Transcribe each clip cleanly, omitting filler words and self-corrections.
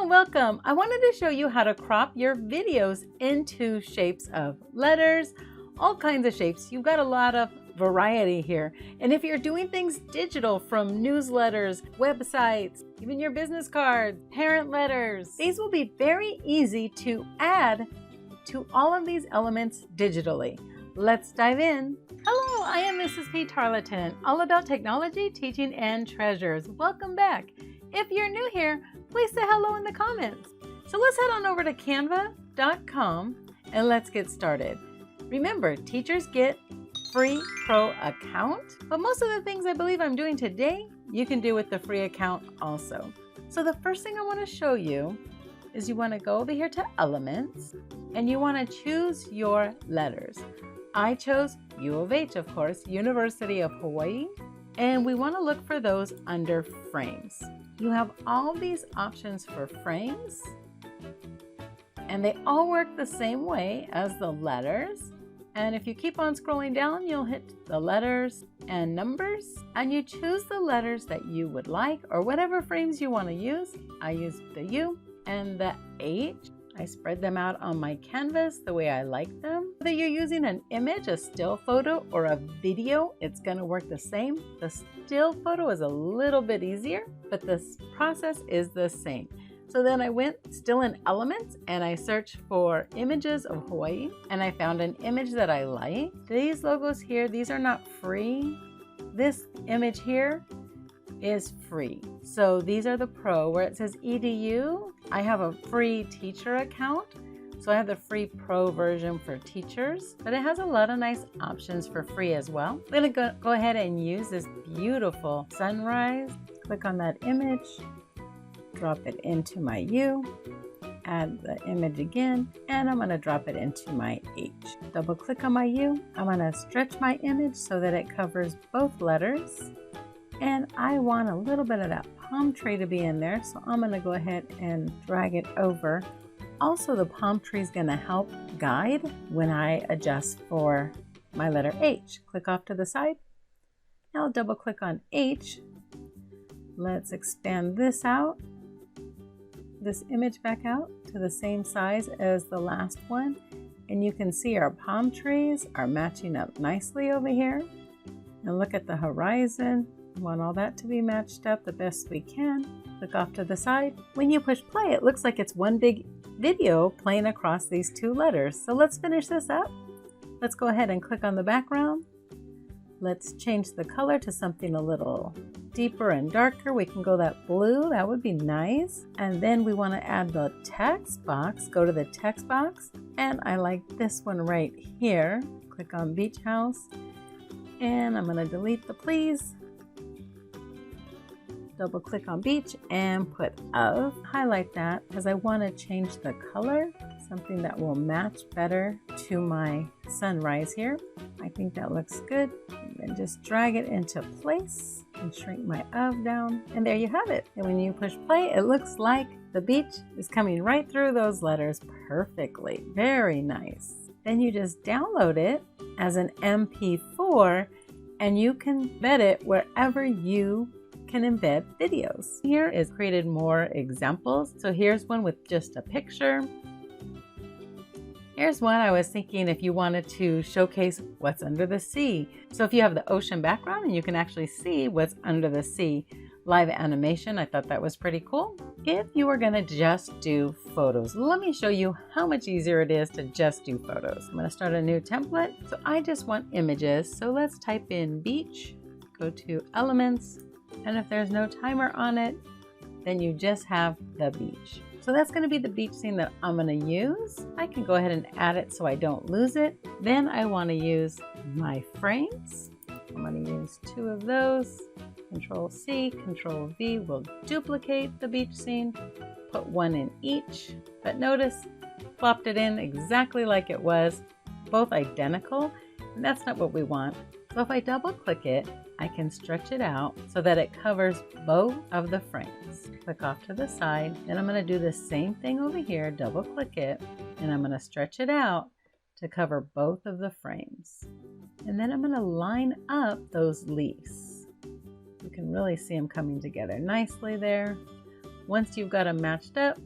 and welcome. I wanted to show you how to crop your videos into shapes of letters, all kinds of shapes. You've got a lot of variety here. And if you're doing things digital from newsletters, websites, even your business cards, parent letters, these will be very easy to add to all of these elements digitally. Let's dive in. Hello, I am MrsPTarleton, all about technology, teaching, and treasures. Welcome back. If you're new here, please say hello in the comments. So let's head on over to canva.com and let's get started. Remember, teachers get free pro account, but most of the things I believe I'm doing today, you can do with the free account also. So the first thing I want to show you is you want to go over here to Elements and you want to choose your letters. I chose U of H, of course, University of Hawaii, and we want to look for those under frames. You have all these options for frames, and they all work the same way as the letters. And if you keep on scrolling down, you'll hit the letters and numbers, and you choose the letters that you would like or whatever frames you want to use. I use the U and the H. I spread them out on my canvas the way I like them. Whether you're using an image, a still photo, or a video, it's going to work the same. The still photo is a little bit easier, but this process is the same. So then I went still in Elements and I searched for images of Hawaii and I found an image that I like. These logos here, these are not free. This image here is free. So these are the pro. Where it says EDU, I have a free teacher account. So I have the free pro version for teachers, but it has a lot of nice options for free as well. I'm gonna go ahead and use this beautiful sunrise. Click on that image, drop it into my U, add the image again, and I'm gonna drop it into my H. Double click on my U. I'm gonna stretch my image so that it covers both letters. And I want a little bit of that palm tree to be in there, so I'm going to go ahead and drag it over. Also, the palm tree is going to help guide when I adjust for my letter H. Click off to the side. Now I'll double click on H. Let's expand this out, this image back out to the same size as the last one. And you can see our palm trees are matching up nicely over here. And look at the horizon. We want all that to be matched up the best we can. Click off to the side. When you push play, it looks like it's one big video playing across these two letters. So let's finish this up. Let's go ahead and click on the background. Let's change the color to something a little deeper and darker. We can go that blue, that would be nice. And then we want to add the text box. Go to the text box. And I like this one right here. Click on Beach House. And I'm going to delete the please. Double click on beach and put of. Highlight that because I want to change the color, something that will match better to my sunrise here. I think that looks good. And then just drag it into place and shrink my of down. And there you have it. And when you push play, it looks like the beach is coming right through those letters perfectly. Very nice. Then you just download it as an MP4 and you can embed it wherever you can embed videos. Here is created more examples. So here's one with just a picture. Here's one I was thinking if you wanted to showcase what's under the sea. So if you have the ocean background and you can actually see what's under the sea. Live animation, I thought that was pretty cool. If you were gonna just do photos, let me show you how much easier it is to just do photos. I'm gonna start a new template. So I just want images. So let's type in beach, go to Elements, and if there's no timer on it, then you just have the beach. So that's going to be the beach scene that I'm going to use. I can go ahead and add it so I don't lose it. Then I want to use my frames. I'm going to use 2 of those. Control C, Control V will duplicate the beach scene. Put 1 in each. But notice, plopped it in exactly like it was, both identical. And that's not what we want. So if I double click it, I can stretch it out so that it covers both of the frames. Click off to the side. Then I'm going to do the same thing over here, double click it, and I'm going to stretch it out to cover both of the frames. And then I'm going to line up those leaves. You can really see them coming together nicely there. Once you've got them matched up,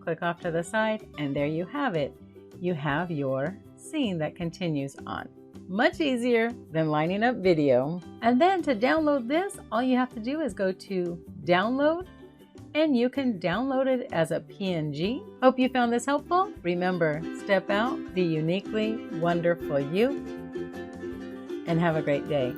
click off to the side, and there you have it. You have your scene that continues on. Much easier than lining up video. And then to download this, all you have to do is go to download, and you can download it as a PNG. Hope you found this helpful. Remember, step out, be uniquely wonderful you, and have a great day.